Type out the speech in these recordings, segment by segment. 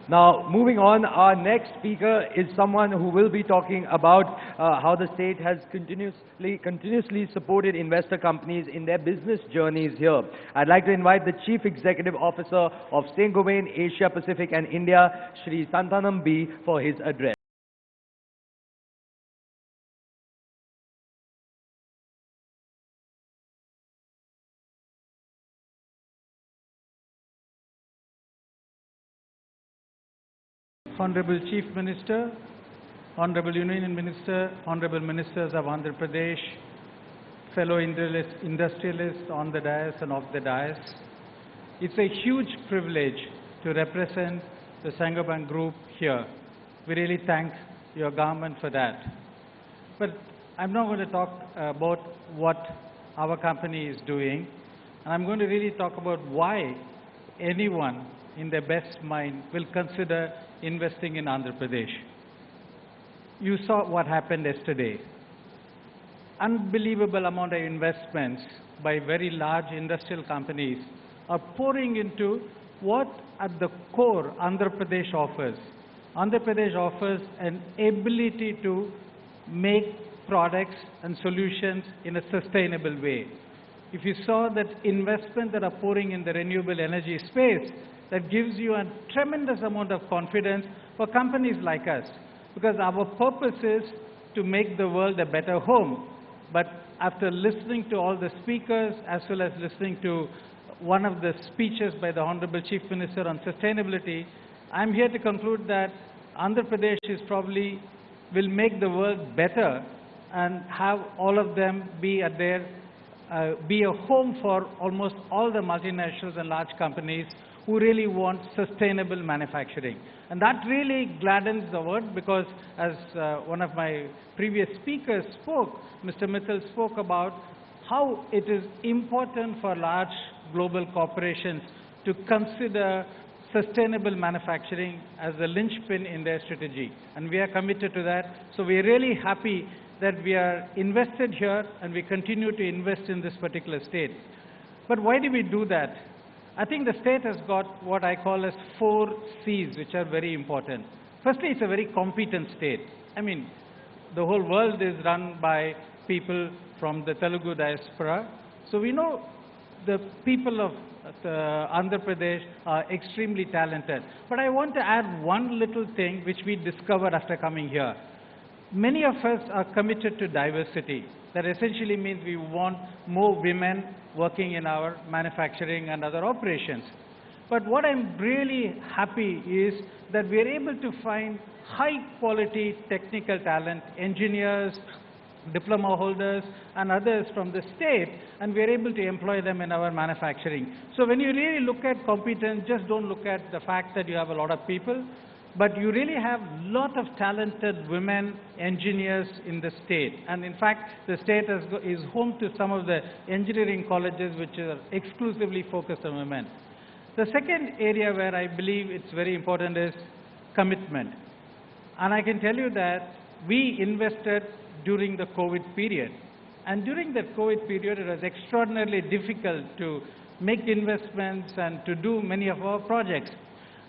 Now, moving on, our next speaker is someone who will be talking about how the state has continuously supported investor companies in their business journeys here. I'd like to invite the Chief Executive Officer of Saint-Gobain, Asia Pacific and India, Shri Santhanam B, for his address. Honorable Chief Minister, Honorable Union Minister, Honorable Ministers of Andhra Pradesh, fellow industrialists on the dais and off the dais, it's a huge privilege to represent the Saint-Gobain Group here. We really thank your government for that. But I'm not going to talk about what our company is doing, and I'm going to really talk about why anyone in their best mind will consider investing in Andhra Pradesh. You saw what happened yesterday. Unbelievable amount of investments by very large industrial companies are pouring into what at the core Andhra Pradesh offers. Andhra Pradesh offers an ability to make products and solutions in a sustainable way. If you saw that investment that are pouring in the renewable energy space, that gives you a tremendous amount of confidence for companies like us, because our purpose is to make the world a better home. But after listening to all the speakers, as well as listening to one of the speeches by the Honorable Chief Minister on sustainability, I'm here to conclude that Andhra Pradesh is probably will make the world better and have all of them be at their be a home for almost all the multinationals and large companies who really want sustainable manufacturing. And that really gladdens the world, because as one of my previous speakers spoke, Mr. Mittal spoke about how it is important for large global corporations to consider sustainable manufacturing as a linchpin in their strategy. And we are committed to that. So we are really happy that we are invested here and we continue to invest in this particular state. But why do we do that? I think the state has got what I call as 4 C's, which are very important. Firstly, it's a very competent state. I mean, the whole world is run by people from the Telugu diaspora. So we know the people of Andhra Pradesh are extremely talented. But I want to add one little thing which we discovered after coming here. Many of us are committed to diversity. That essentially means we want more women working in our manufacturing and other operations. But what I'm really happy is that we are able to find high quality technical talent, engineers, diploma holders and others from the state, and we are able to employ them in our manufacturing. So when you really look at competence, just don't look at the fact that you have a lot of people, but you really have a lot of talented women engineers in the state. And in fact, the state is home to some of the engineering colleges which are exclusively focused on women. The second area where I believe it's very important is commitment. And I can tell you that we invested during the COVID period. And during that COVID period, it was extraordinarily difficult to make investments and to do many of our projects.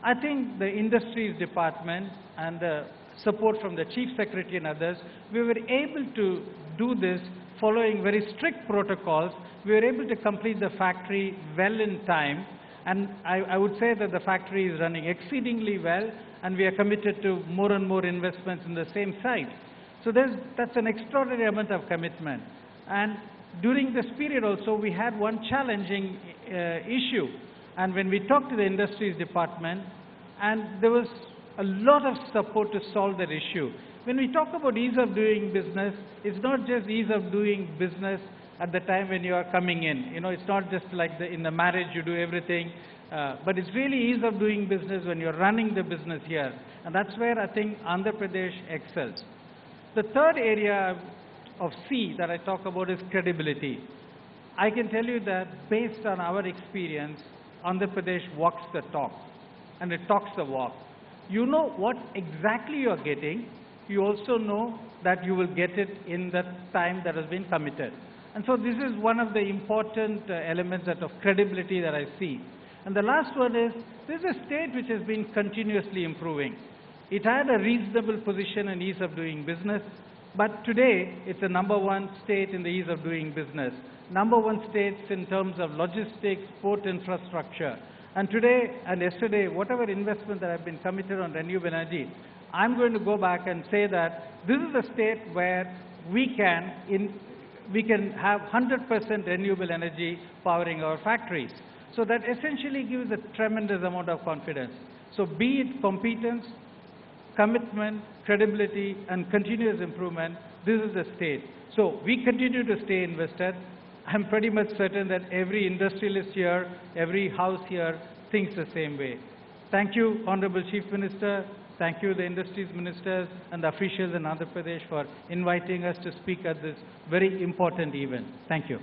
I think the industries department and the support from the chief secretary and others, we were able to do this following very strict protocols. We were able to complete the factory well in time, and I would say that the factory is running exceedingly well, and we are committed to more and more investments in the same site. So that's an extraordinary amount of commitment. And during this period also, we had one challenging issue. And when we talked to the industries department, and there was a lot of support to solve that issue. When we talk about ease of doing business, it's not just ease of doing business at the time when you are coming in. You know, it's not just like in the marriage you do everything, but it's really ease of doing business when you're running the business here. And that's where I think Andhra Pradesh excels. The third area of C that I talk about is credibility. I can tell you that based on our experience, Andhra Pradesh walks the talk and it talks the walk. You know what exactly you are getting. You also know that you will get it in the time that has been committed. And so this is one of the important elements of credibility that I see. And the last one is, this is a state which has been continuously improving. It had a reasonable position in ease of doing business, but today it's the number one state in the ease of doing business. Number one states in terms of logistics, port infrastructure. And today and yesterday, whatever investment that have been committed on renewable energy, I'm going to go back and say that this is a state where we can have 100% renewable energy powering our factories. So that essentially gives a tremendous amount of confidence. So be it competence, commitment, credibility, and continuous improvement, this is the state. So we continue to stay invested. I'm pretty much certain that every industrialist here, every house here thinks the same way. Thank you, Honorable Chief Minister. Thank you, the industries ministers and the officials in Andhra Pradesh for inviting us to speak at this very important event. Thank you.